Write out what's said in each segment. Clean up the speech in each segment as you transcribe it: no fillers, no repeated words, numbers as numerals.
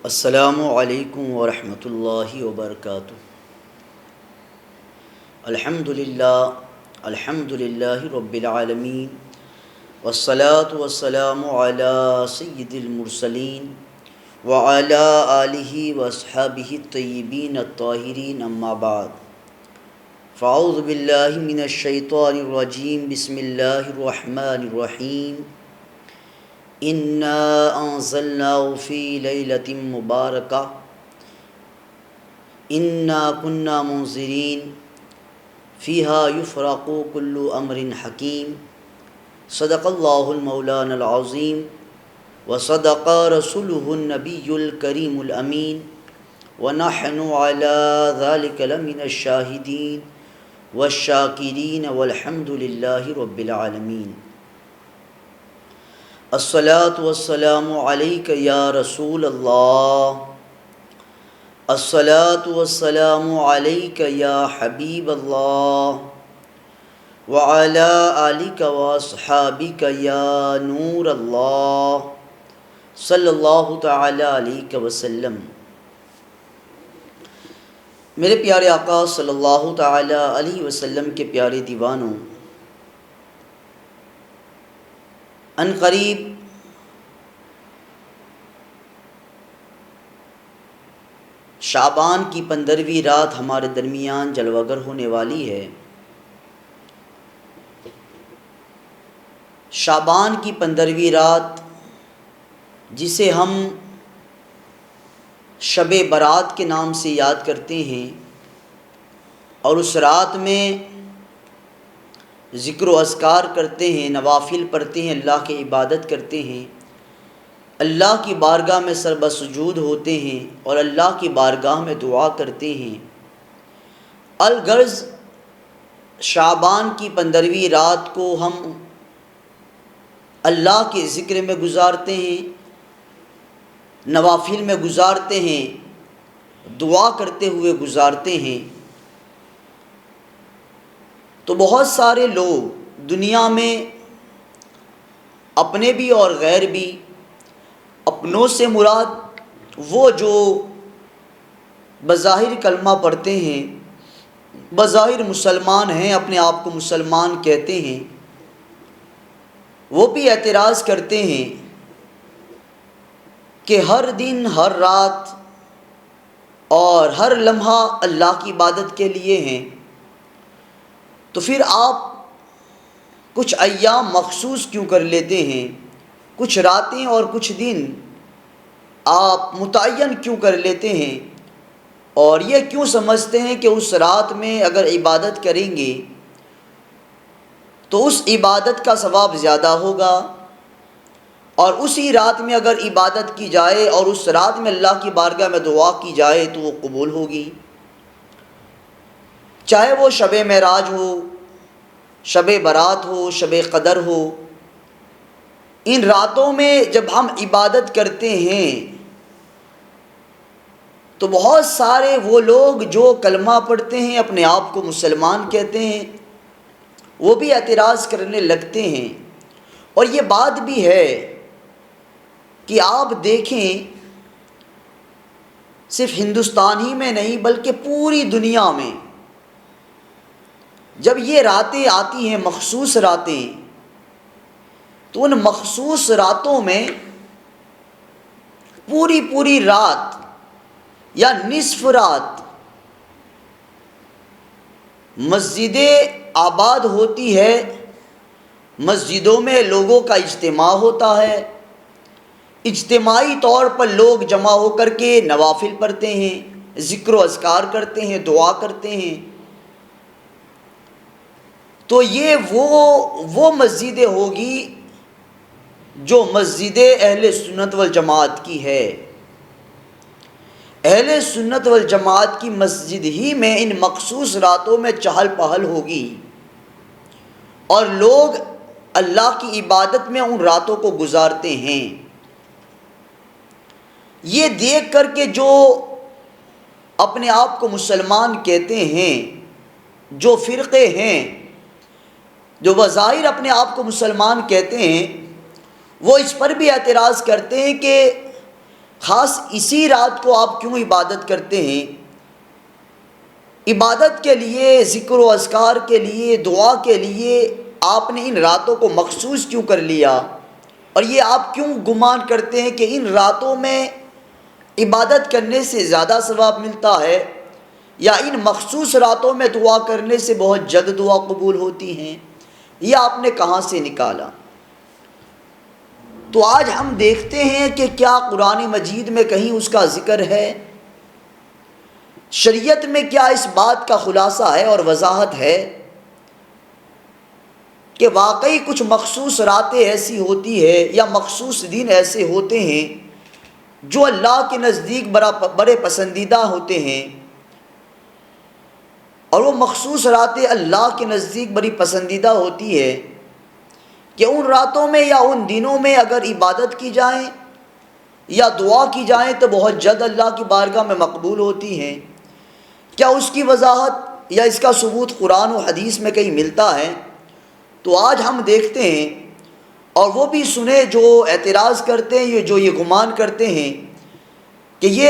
السلام علیکم ورحمۃ اللہ وبرکاتہ۔ الحمد للہ رب العالمین، والصلاة والسلام علی سید المرسلین وعلی آلہ واصحابہ الطیبین الطاہرین، اما بعد فاعوذ باللہ من الشیطان الرجیم، بسم اللہ الرحمن الرحیم۔ انا انزلناه فی لیلۃ مبارکہ انا کنا منذرین فیہا یفرق کل امر حکیم۔ صدق اللہ المولانا العظیم وصدق رسولہ النبی الکریم الامین، ونحن علی ذلک لمن الشاہدین والشاکرین والحمد للہ رب العالمین۔ الصلاۃ والسلام علیک یا رسول اللہ، الصلاۃ والسلام علیک یا حبیب اللہ، وعلی آلک واصحابک یا نور اللہ، صلی اللہ تعالی علیہ وسلم۔ میرے پیارے آقا صلی اللہ تعالی علیہ وسلم کے پیارے دیوانوں، ان قریب شعبان کی 15ویں رات ہمارے درمیان جلوہ گر ہونے والی ہے۔ شعبان کی 15ویں رات، جسے ہم شب برات کے نام سے یاد کرتے ہیں، اور اس رات میں ذکر و اذکار کرتے ہیں، نوافل پڑھتے ہیں، اللہ کی عبادت کرتے ہیں، اللہ کی بارگاہ میں سر بسجود ہوتے ہیں اور اللہ کی بارگاہ میں دعا کرتے ہیں۔ الغرض شعبان کی 15ویں رات کو ہم اللہ کے ذکر میں گزارتے ہیں، نوافل میں گزارتے ہیں، دعا کرتے ہوئے گزارتے ہیں۔ تو بہت سارے لوگ دنیا میں، اپنے بھی اور غیر بھی، اپنوں سے مراد وہ جو بظاہر کلمہ پڑھتے ہیں، بظاہر مسلمان ہیں، اپنے آپ کو مسلمان کہتے ہیں، وہ بھی اعتراض کرتے ہیں کہ ہر دن، ہر رات اور ہر لمحہ اللہ کی عبادت کے لیے ہیں، تو پھر آپ کچھ ایام مخصوص کیوں کر لیتے ہیں؟ کچھ راتیں اور کچھ دن آپ متعین کیوں کر لیتے ہیں؟ اور یہ کیوں سمجھتے ہیں کہ اس رات میں اگر عبادت کریں گے تو اس عبادت کا ثواب زیادہ ہوگا، اور اسی رات میں اگر عبادت کی جائے اور اس رات میں اللہ کی بارگاہ میں دعا کی جائے تو وہ قبول ہوگی؟ چاہے وہ شب معراج ہو، شب برات ہو، شب قدر ہو، ان راتوں میں جب ہم عبادت کرتے ہیں تو بہت سارے وہ لوگ جو کلمہ پڑھتے ہیں، اپنے آپ کو مسلمان کہتے ہیں، وہ بھی اعتراض کرنے لگتے ہیں۔ اور یہ بات بھی ہے کہ آپ دیکھیں، صرف ہندوستان ہی میں نہیں بلکہ پوری دنیا میں جب یہ راتیں آتی ہیں، مخصوص راتیں، تو ان مخصوص راتوں میں پوری رات یا نصف رات مسجدیں آباد ہوتی ہے، مسجدوں میں لوگوں کا اجتماع ہوتا ہے، اجتماعی طور پر لوگ جمع ہو کر کے نوافل پڑھتے ہیں، ذکر و اذکار کرتے ہیں، دعا کرتے ہیں۔ تو یہ وہ مسجدیں ہوگی جو مسجد اہل سنت والجماعت کی ہے۔ اہل سنت والجماعت کی مسجد ہی میں ان مخصوص راتوں میں چہل پہل ہوگی، اور لوگ اللہ کی عبادت میں ان راتوں کو گزارتے ہیں۔ یہ دیکھ کر کے جو اپنے آپ کو مسلمان کہتے ہیں، جو فرقے ہیں، جو بظاہر اپنے آپ کو مسلمان کہتے ہیں، وہ اس پر بھی اعتراض کرتے ہیں کہ خاص اسی رات کو آپ کیوں عبادت کرتے ہیں؟ عبادت کے لیے، ذکر و اذکار کے لیے، دعا کے لیے آپ نے ان راتوں کو مخصوص کیوں کر لیا؟ اور یہ آپ کیوں گمان کرتے ہیں کہ ان راتوں میں عبادت کرنے سے زیادہ ثواب ملتا ہے، یا ان مخصوص راتوں میں دعا کرنے سے بہت جلد دعا قبول ہوتی ہیں؟ یہ آپ نے کہاں سے نکالا؟ تو آج ہم دیکھتے ہیں کہ کیا قرآن مجید میں کہیں اس کا ذکر ہے؟ شریعت میں کیا اس بات کا خلاصہ ہے اور وضاحت ہے کہ واقعی کچھ مخصوص راتیں ایسی ہوتی ہے یا مخصوص دن ایسے ہوتے ہیں جو اللہ کے نزدیک بڑے پسندیدہ ہوتے ہیں، اور وہ مخصوص راتیں اللہ کے نزدیک بڑی پسندیدہ ہوتی ہے کہ ان راتوں میں یا ان دنوں میں اگر عبادت کی جائیں یا دعا کی جائیں تو بہت جلد اللہ کی بارگاہ میں مقبول ہوتی ہیں؟ کیا اس کی وضاحت یا اس کا ثبوت قرآن و حدیث میں کہیں ملتا ہے؟ تو آج ہم دیکھتے ہیں، اور وہ بھی سنیں جو اعتراض کرتے ہیں، جو یہ گمان کرتے ہیں کہ یہ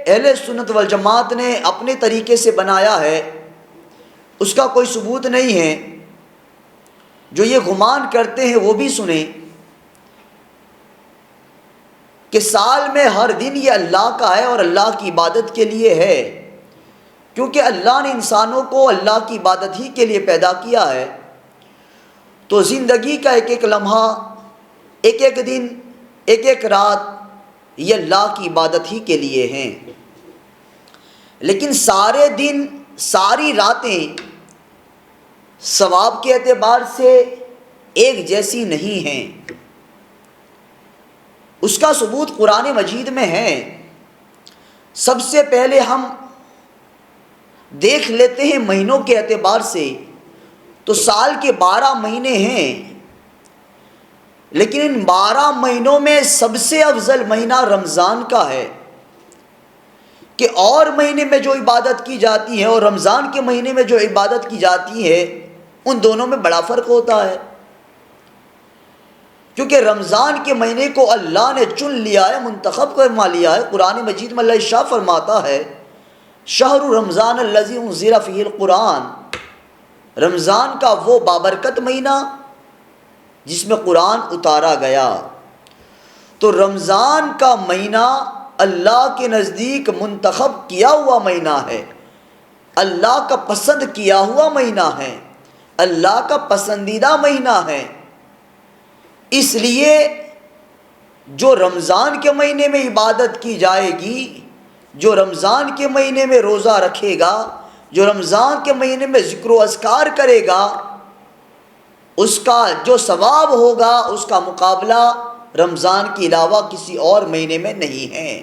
اہل سنت والجماعت نے اپنے طریقے سے بنایا ہے، اس کا کوئی ثبوت نہیں ہے، جو یہ گمان کرتے ہیں وہ بھی سنیں کہ سال میں ہر دن یہ اللہ کا ہے اور اللہ کی عبادت کے لیے ہے، کیونکہ اللہ نے انسانوں کو اللہ کی عبادت ہی کے لیے پیدا کیا ہے۔ تو زندگی کا ایک ایک لمحہ، ایک ایک دن، ایک ایک رات یہ اللہ کی عبادت ہی کے لیے ہیں۔ لیکن سارے دن، ساری راتیں ثواب کے اعتبار سے ایک جیسی نہیں ہیں۔ اس کا ثبوت قرآن مجید میں ہے۔ سب سے پہلے ہم دیکھ لیتے ہیں مہینوں کے اعتبار سے، تو سال کے 12 مہینے ہیں، لیکن ان 12 مہینوں میں سب سے افضل مہینہ رمضان کا ہے، کہ اور مہینے میں جو عبادت کی جاتی ہے اور رمضان کے مہینے میں جو عبادت کی جاتی ہے ان دونوں میں بڑا فرق ہوتا ہے، کیونکہ رمضان کے مہینے کو اللہ نے چن لیا ہے، منتخب فرما لیا ہے۔ قرآن مجید میں اللہ ارشاد فرماتا ہے شہر رمضان الذی انزل فیہ القرآن، رمضان کا وہ بابرکت مہینہ جس میں قرآن اتارا گیا۔ تو رمضان کا مہینہ اللہ کے نزدیک منتخب کیا ہوا مہینہ ہے، اللہ کا پسند کیا ہوا مہینہ ہے، اللہ کا پسندیدہ مہینہ ہے۔ اس لیے جو رمضان کے مہینے میں عبادت کی جائے گی، جو رمضان کے مہینے میں روزہ رکھے گا، جو رمضان کے مہینے میں ذکر و اذکار کرے گا، اس کا جو ثواب ہوگا اس کا مقابلہ رمضان کے علاوہ کسی اور مہینے میں نہیں ہے۔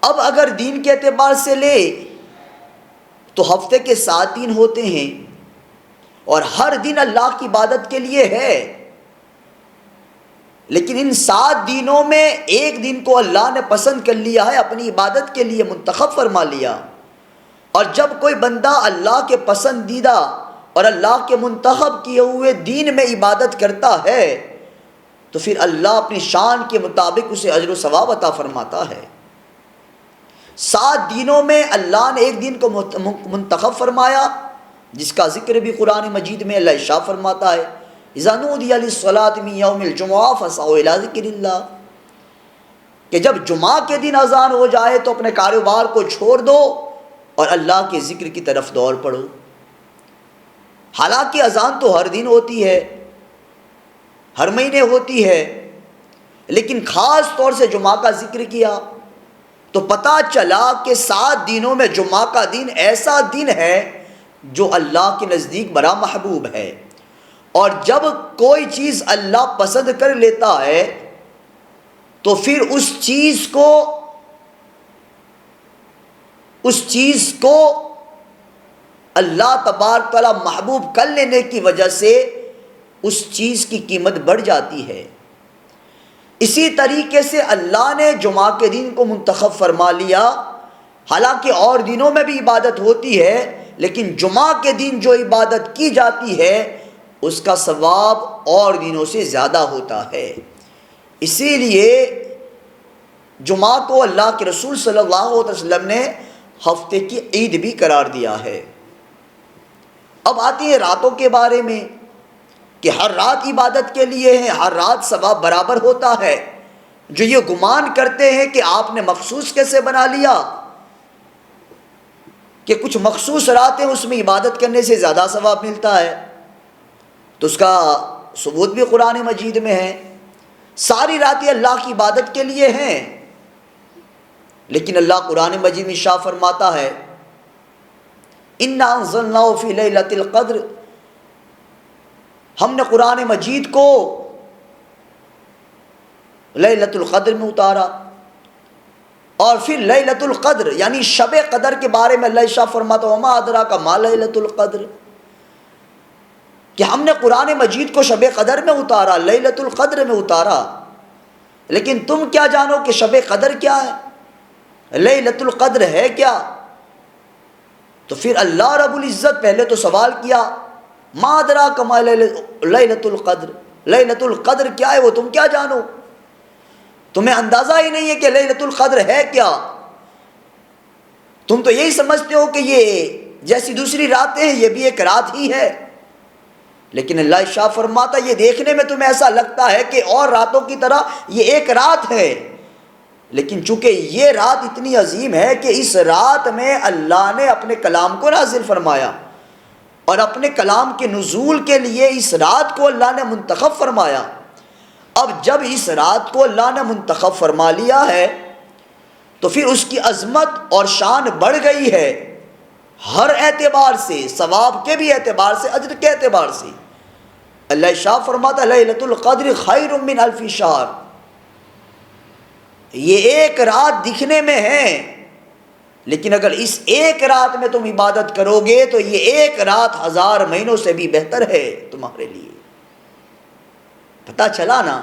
اب اگر دین کے اعتبار سے لے تو ہفتے کے 7 دن ہوتے ہیں، اور ہر دن اللہ کی عبادت کے لیے ہے، لیکن ان 7 دنوں میں ایک دن کو اللہ نے پسند کر لیا ہے، اپنی عبادت کے لیے منتخب فرما لیا۔ اور جب کوئی بندہ اللہ کے پسندیدہ اور اللہ کے منتخب کیے ہوئے دین میں عبادت کرتا ہے تو پھر اللہ اپنی شان کے مطابق اسے اجر و ثواب عطا فرماتا ہے۔ 7 دنوں میں اللہ نے ایک دن کو منتخب فرمایا، جس کا ذکر بھی قرآن مجید میں اللہ ارشاد فرماتا ہے اذا نودی للصلاۃ من یوم الجمعہ فاسعوا الی ذکر اللہ، کہ جب جمعہ کے دن اذان ہو جائے تو اپنے کاروبار کو چھوڑ دو اور اللہ کے ذکر کی طرف دوڑ پڑو۔ حالانکہ اذان تو ہر دن ہوتی ہے، ہر مہینے ہوتی ہے، لیکن خاص طور سے جمعہ کا ذکر کیا تو پتہ چلا کہ 7 دنوں میں جمعہ کا دن ایسا دن ہے جو اللہ کے نزدیک بڑا محبوب ہے۔ اور جب کوئی چیز اللہ پسند کر لیتا ہے تو پھر اس چیز کو اللہ تبارک تعالیٰ محبوب کر لینے کی وجہ سے اس چیز کی قیمت بڑھ جاتی ہے۔ اسی طریقے سے اللہ نے جمعہ کے دن کو منتخب فرما لیا، حالانکہ اور دنوں میں بھی عبادت ہوتی ہے، لیکن جمعہ کے دن جو عبادت کی جاتی ہے اس کا ثواب اور دنوں سے زیادہ ہوتا ہے۔ اسی لیے جمعہ کو اللہ کے رسول صلی اللہ علیہ وسلم نے ہفتے کی عید بھی قرار دیا ہے۔ اب آتی ہے راتوں کے بارے میں کہ ہر رات عبادت کے لیے ہے، ہر رات ثواب برابر ہوتا ہے۔ جو یہ گمان کرتے ہیں کہ آپ نے مخصوص کیسے بنا لیا کہ کچھ مخصوص راتیں اس میں عبادت کرنے سے زیادہ ثواب ملتا ہے، تو اس کا ثبوت بھی قرآن مجید میں ہے۔ ساری راتیں اللہ کی عبادت کے لیے ہیں، لیکن اللہ قرآن مجید میں ارشاد فرماتا ہے اِنَّا أَنزَلْنَاهُ فِي لَيْلَةِ الْقَدْرِ، ہم نے قرآن مجید کو لیلۃ القدر میں اتارا۔ اور پھر لیلۃ القدر یعنی شب قدر کے بارے میں اللہ ارشاد فرماتا ہے وَمَا أَدْرَاكَ مَا لَيْلَةُ الْقَدْرِ، کہ ہم نے قرآن مجید کو شب قدر میں اتارا، لیلۃ القدر میں اتارا، لیکن تم کیا جانو کہ شب قدر کیا ہے، لیلۃ القدر ہے کیا؟ تو پھر اللہ رب العزت پہلے تو سوال کیا ما ادراک ما لیلۃ القدر، لیلۃ القدر کیا ہے وہ تم کیا جانو؟ تمہیں اندازہ ہی نہیں ہے کہ لیلۃ القدر ہے کیا، تم تو یہی سمجھتے ہو کہ یہ جیسی دوسری راتیں ہیں یہ بھی ایک رات ہی ہے۔ لیکن اللہ ارشاد فرماتا یہ دیکھنے میں تمہیں ایسا لگتا ہے کہ اور راتوں کی طرح یہ ایک رات ہے، لیکن چونکہ یہ رات اتنی عظیم ہے کہ اس رات میں اللہ نے اپنے کلام کو نازل فرمایا، اور اپنے کلام کے نزول کے لیے اس رات کو اللہ نے منتخب فرمایا۔ اب جب اس رات کو اللہ نے منتخب فرما لیا ہے تو پھر اس کی عظمت اور شان بڑھ گئی ہے ہر اعتبار سے، ثواب کے بھی اعتبار سے، اجر کے اعتبار سے۔ اللہ ارشاد فرماتا لیلۃ القدر خیر من الف شہر، یہ ایک رات دکھنے میں ہے، لیکن اگر اس ایک رات میں تم عبادت کرو گے تو یہ ایک رات 1000 مہینوں سے بھی بہتر ہے تمہارے لیے۔ پتہ چلا نا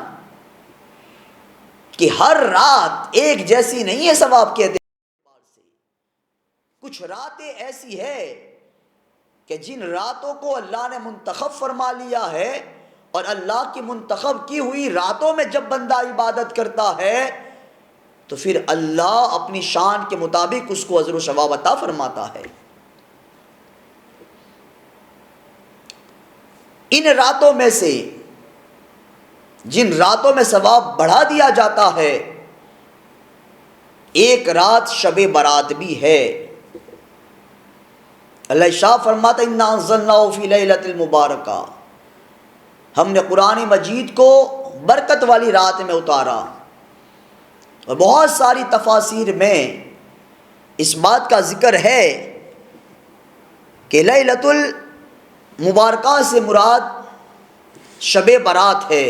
کہ ہر رات ایک جیسی نہیں ہے ثواب کے اعتبار سے، کچھ راتیں ایسی ہے کہ جن راتوں کو اللہ نے منتخب فرما لیا ہے، اور اللہ کی منتخب کی ہوئی راتوں میں جب بندہ عبادت کرتا ہے تو پھر اللہ اپنی شان کے مطابق اس کو اجر و ثواب عطا فرماتا ہے۔ ان راتوں میں سے جن راتوں میں ثواب بڑھا دیا جاتا ہے ایک رات شب برات بھی ہے۔ اللہ ارشاد فرماتا ہے اِنَّا أَنزَلْنَاهُ فِي لَيْلَةٍ الْمُبَارَكَةٍ، ہم نے قرآن مجید کو برکت والی رات میں اتارا۔ اور بہت ساری تفاسیر میں اس بات کا ذکر ہے کہ لیلۃ المبارکہ سے مراد شب برات ہے،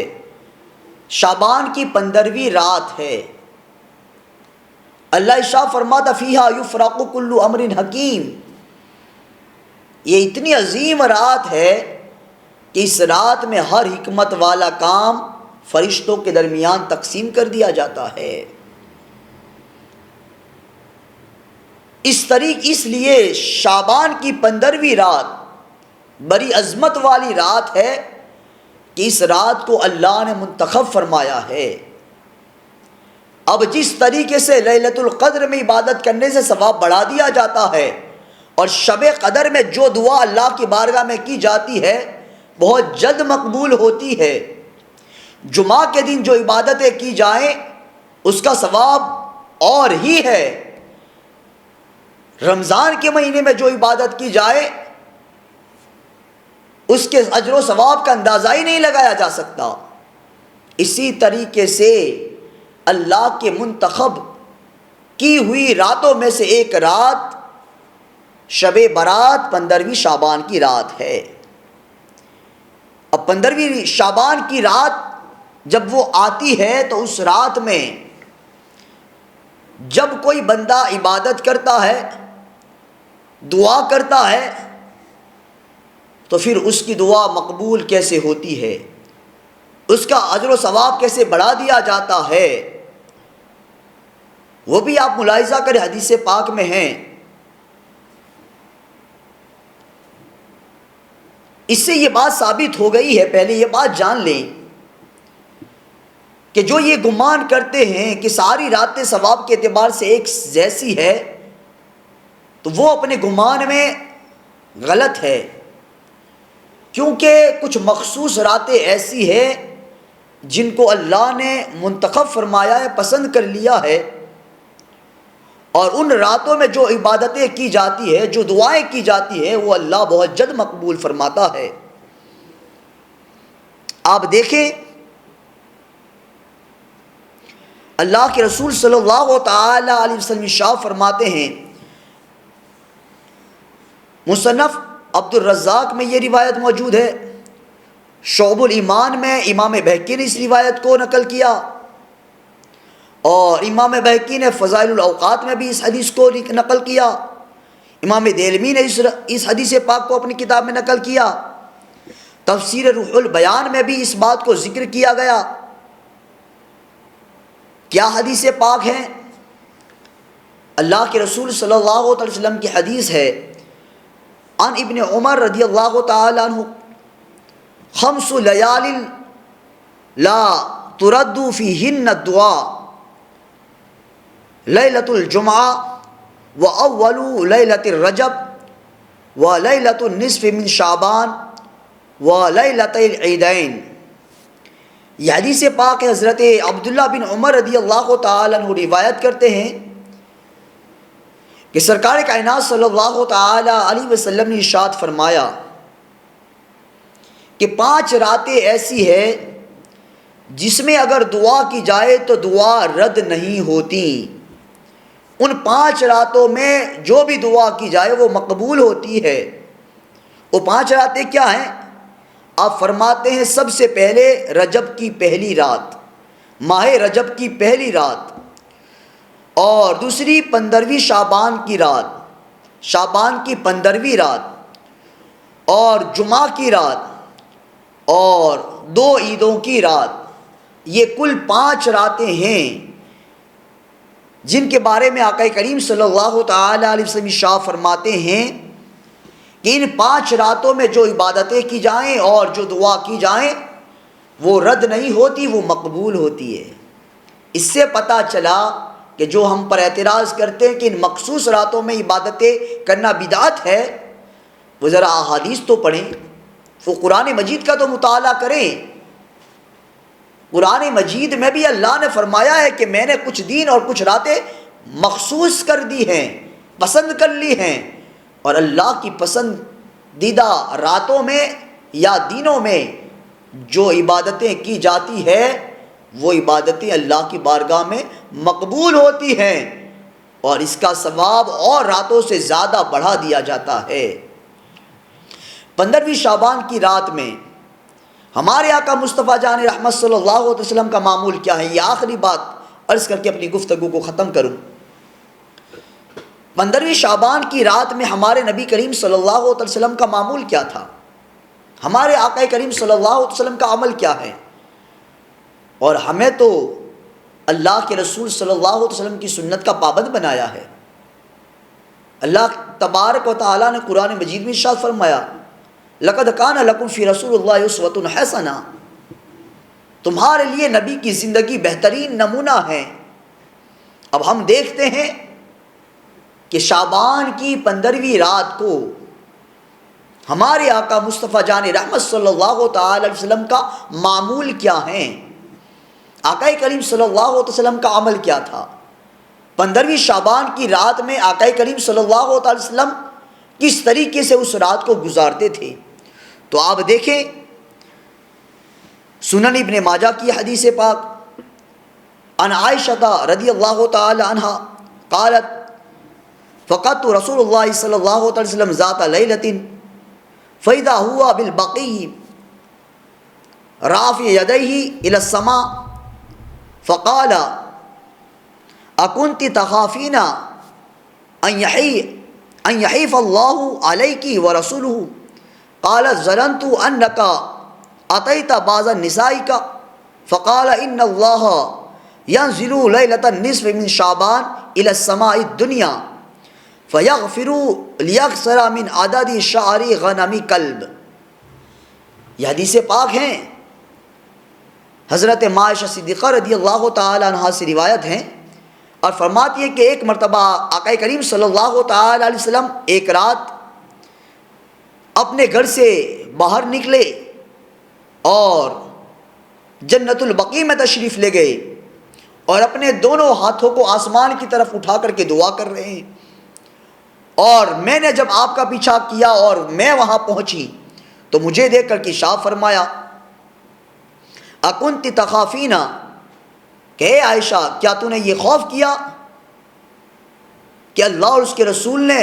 شعبان کی 15ویں رات ہے۔ اللہ ارشاد فرماتا فیہا یفرق کل امر حکیم، یہ اتنی عظیم رات ہے کہ اس رات میں ہر حکمت والا کام فرشتوں کے درمیان تقسیم کر دیا جاتا ہے۔ اس لیے شعبان کی 15ویں رات بڑی عظمت والی رات ہے کہ اس رات کو اللہ نے منتخب فرمایا ہے۔ اب جس طریقے سے لیلۃ القدر میں عبادت کرنے سے ثواب بڑھا دیا جاتا ہے، اور شب قدر میں جو دعا اللہ کی بارگاہ میں کی جاتی ہے بہت جلد مقبول ہوتی ہے، جمعہ کے دن جو عبادتیں کی جائیں اس کا ثواب اور ہی ہے، رمضان کے مہینے میں جو عبادت کی جائے اس کے اجر و ثواب کا اندازہ ہی نہیں لگایا جا سکتا۔ اسی طریقے سے اللہ کے منتخب کی ہوئی راتوں میں سے ایک رات شب برات 15ویں شعبان کی رات ہے۔ اب 15ویں شعبان کی رات جب وہ آتی ہے تو اس رات میں جب کوئی بندہ عبادت کرتا ہے، دعا کرتا ہے، تو پھر اس کی دعا مقبول کیسے ہوتی ہے، اس کا اجر و ثواب کیسے بڑھا دیا جاتا ہے، وہ بھی آپ ملاحظہ کریں، حدیث پاک میں ہیں۔ اس سے یہ بات ثابت ہو گئی ہے، پہلے یہ بات جان لیں کہ جو یہ گمان کرتے ہیں کہ ساری راتیں ثواب کے اعتبار سے ایک جیسی ہے، تو وہ اپنے گمان میں غلط ہے، کیونکہ کچھ مخصوص راتیں ایسی ہیں جن کو اللہ نے منتخب فرمایا ہے، پسند کر لیا ہے، اور ان راتوں میں جو عبادتیں کی جاتی ہے، جو دعائیں کی جاتی ہیں، وہ اللہ بہت جلد مقبول فرماتا ہے۔ آپ دیکھیں اللہ کے رسول صلی اللہ تعالی علیہ وسلم ارشاد فرماتے ہیں، مصنف عبد الرزاق میں یہ روایت موجود ہے، شعب الایمان میں امام بہقی نے اس روایت کو نقل کیا، اور امام بہقی نے فضائل الاوقات میں بھی اس حدیث کو نقل کیا، امام دیلمی نے اس حدیث پاک کو اپنی کتاب میں نقل کیا، تفسیر روح البیان میں بھی اس بات کو ذکر کیا گیا۔ کیا حدیث پاک ہے؟ اللہ کے رسول صلی اللہ علیہ وسلم کی حدیث ہے، عن ابن عمر رضی اللہ تعالی عنہ، خمس لیال لا ترد فیہن الدعاء، لیلۃ الجمعہ واول لیلۃ الرجب ولیلۃ النصف من شعبان ولیلۃ العیدین۔ یہ حدیث پاک حضرت عبداللہ بن عمر رضی اللہ تعالی عنہ روایت کرتے ہیں کہ سرکار کائنات صلی اللہ تعالی علیہ وسلم نے ارشاد فرمایا کہ 5 راتیں ایسی ہے جس میں اگر دعا کی جائے تو دعا رد نہیں ہوتی۔ ان 5 راتوں میں جو بھی دعا کی جائے وہ مقبول ہوتی ہے۔ وہ 5 راتیں کیا ہیں؟ آپ فرماتے ہیں سب سے پہلے رجب کی پہلی رات، ماہ رجب کی پہلی رات، اور دوسری 15ویں شعبان کی رات، شعبان کی 15ویں رات، اور جمعہ کی رات، اور 2 عیدوں کی رات۔ یہ کل 5 راتیں ہیں جن کے بارے میں آقا کریم صلی اللہ تعالی علیہ وسلم ارشاد فرماتے ہیں کہ ان 5 راتوں میں جو عبادتیں کی جائیں اور جو دعا کی جائیں وہ رد نہیں ہوتی، وہ مقبول ہوتی ہے۔ اس سے پتہ چلا کہ جو ہم پر اعتراض کرتے ہیں کہ ان مخصوص راتوں میں عبادتیں کرنا بدعت ہے، وہ ذرا احادیث تو پڑھیں، وہ قرآن مجید کا تو مطالعہ کریں۔ قرآن مجید میں بھی اللہ نے فرمایا ہے کہ میں نے کچھ دن اور کچھ راتیں مخصوص کر دی ہیں، پسند کر لی ہیں، اور اللہ کی پسندیدہ راتوں میں یا دنوں میں جو عبادتیں کی جاتی ہے وہ عبادتیں اللہ کی بارگاہ میں مقبول ہوتی ہیں، اور اس کا ثواب اور راتوں سے زیادہ بڑھا دیا جاتا ہے۔ 15ویں شعبان کی رات میں ہمارے آقا مصطفیٰ جان رحمت صلی اللہ علیہ وسلم کا معمول کیا ہے؟ یہ آخری بات عرض کر کے اپنی گفتگو کو ختم کروں۔ 15ویں شعبان کی رات میں ہمارے نبی کریم صلی اللہ علیہ وسلم کا معمول کیا تھا؟ ہمارے آقا کریم صلی اللہ علیہ وسلم کا عمل کیا ہے؟ اور ہمیں تو اللہ کے رسول صلی اللہ علیہ وسلم کی سنت کا پابند بنایا ہے۔ اللہ تبارک و تعالیٰ نے قرآن مجید میں ارشاد فرمایا، لَقَدْ كَانَ لَكُمْ فِي رَسُولِ اللَّهِ أُسْوَةٌ حَسَنَةٌ، تمہارے لیے نبی کی زندگی بہترین نمونہ ہے۔ اب ہم دیکھتے ہیں کہ شعبان کی 15ویں رات کو ہمارے آقا مصطفیٰ جان رحمت صلی اللہ تعالی علیہ وسلم کا معمول کیا ہے؟ آقا کریم صلی اللہ علیہ وسلم کا عمل کیا تھا؟ 15ویں شعبان کی رات میں آقا کریم صلی اللہ علیہ وسلم کس طریقے سے اس رات کو گزارتے تھے؟ تو آپ دیکھیں سنن ابن ماجہ کی حدیث پاک، عن عائشہ رضی اللہ تعالی عنہ قالت فقدت رسول اللہ صلی اللہ علیہ وسلم ذات لیلۃ فاذا هو بالبقیع رافع یدیہ الی السماء فقال اکنت تخافین ان یحیف اللہ علیک ورسولہ؟ قالت ظننت انک اتیت بعض نسائک فقال ان اللہ ينزل لیلۃ النصف من شعبان الی السماء الدنیا فیغفر لیکثر من عدد شعر غنم کلب۔ یہ حدیث پاک ہیں حضرت عائشہ صدیقہ رضی اللہ تعالی عنہا سے روایت ہیں اور فرماتی ہے کہ ایک مرتبہ آقا کریم صلی اللہ تعالی علیہ وسلم ایک رات اپنے گھر سے باہر نکلے اور جنت البقیع میں تشریف لے گئے اور اپنے دونوں ہاتھوں کو آسمان کی طرف اٹھا کر کے دعا کر رہے ہیں، اور میں نے جب آپ کا پیچھا کیا اور میں وہاں پہنچی تو مجھے دیکھ کر کے ارشاد فرمایا اکنت تخافینا، کہ اے عائشہ کیا تو نے یہ خوف کیا کہ اللہ اور اس کے رسول نے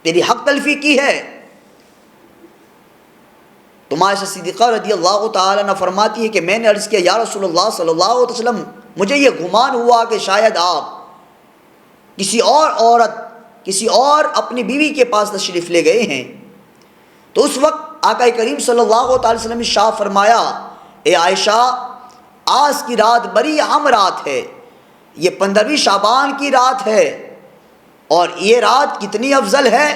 تیری حق تلفی کی ہے؟ تو عائشہ صدیقہ رضی اللہ تعالیٰ عنہ فرماتی ہے کہ میں نے عرض کیا یا رسول اللہ صلی اللہ علیہ وسلم، مجھے یہ گمان ہوا کہ شاید آپ کسی اور عورت، کسی اور اپنی بیوی کے پاس تشریف لے گئے ہیں۔ تو اس وقت آقا کریم صلی اللہ تعالی وسلم نے شاہ فرمایا اے عائشہ، آج کی رات بڑی اہم رات ہے، یہ 15ویں شعبان کی رات ہے، اور یہ رات کتنی افضل ہے۔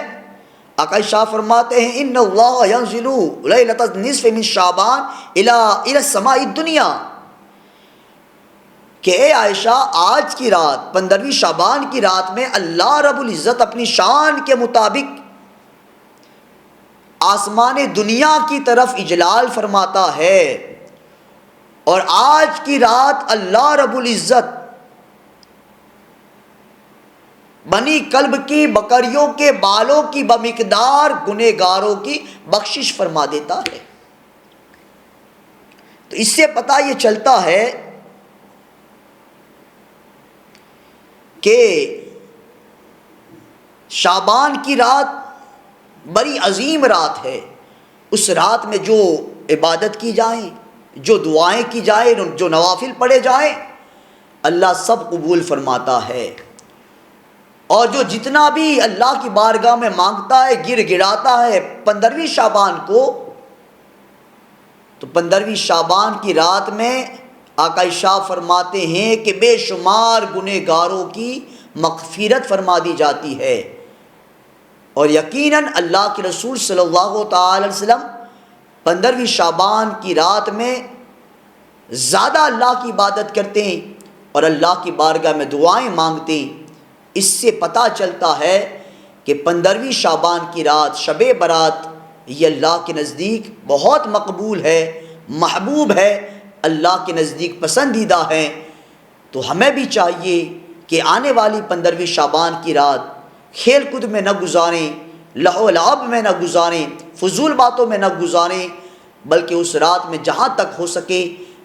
آقا شاہ فرماتے ہیں ان اللہ ینزل لیلۃ النصف من شعبان الی السماء الدنیا، کہ اے عائشہ آج کی رات 15ویں شعبان کی رات میں اللہ رب العزت اپنی شان کے مطابق آسمان دنیا کی طرف اجلال فرماتا ہے، اور آج کی رات اللہ رب العزت بنی کلب کی بکریوں کے بالوں کی بمقدار گنہگاروں کی بخشش فرما دیتا ہے۔ تو اس سے پتہ یہ چلتا ہے کہ شعبان کی رات بڑی عظیم رات ہے، اس رات میں جو عبادت کی جائیں، جو دعائیں کی جائیں، جو نوافل پڑھے جائیں، اللہ سب قبول فرماتا ہے، اور جو جتنا بھی اللہ کی بارگاہ میں مانگتا ہے گر گڑاتا ہے 15ویں شعبان کو، تو 15ویں شعبان کی رات میں آقا شاہ فرماتے ہیں کہ بے شمار گنہگاروں کی مغفرت فرما دی جاتی ہے، اور یقیناً اللہ کے رسول صلی اللہ تعالی علیہ وسلم 15ویں شعبان کی رات میں زیادہ اللہ کی عبادت کرتے ہیں اور اللہ کی بارگاہ میں دعائیں مانگتے ہیں۔ اس سے پتہ چلتا ہے کہ 15ویں شعبان کی رات شب برات یہ اللہ کے نزدیک بہت مقبول ہے، محبوب ہے، اللہ کے نزدیک پسندیدہ ہے۔ تو ہمیں بھی چاہیے کہ آنے والی 15ویں شعبان کی رات کھیل کود میں نہ گزاریں، لہو و لعب میں نہ گزاریں، فضول باتوں میں نہ گزاریں، بلکہ اس رات میں جہاں تک ہو سکے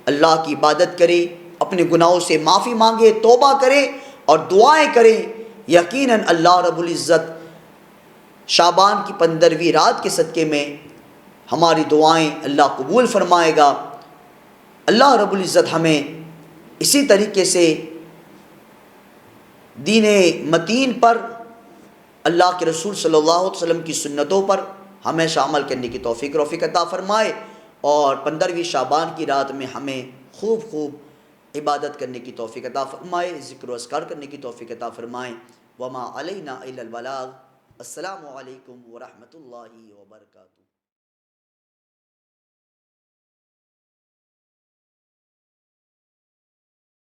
اللہ کی عبادت کریں، اپنے گناہوں سے معافی مانگے، توبہ کریں اور دعائیں کریں۔ یقیناً اللہ رب العزت شعبان کی 15ویں رات کے صدقے میں ہماری دعائیں اللہ قبول فرمائے گا۔ اللہ رب العزت ہمیں اسی طریقے سے دین متین پر، اللہ کے رسول صلی اللہ علیہ وسلم کی سنتوں پر ہمیشہ عمل کرنے کی توفیق عطا فرمائے، اور 15ویں شعبان کی رات میں ہمیں خوب عبادت کرنے کی توفیق عطا فرمائے، ذکر و اذکار کرنے کی توفیق عطا فرمائے۔ وما علینا الا البلاغ۔ السلام علیکم ورحمۃ اللہ وبرکاتہ۔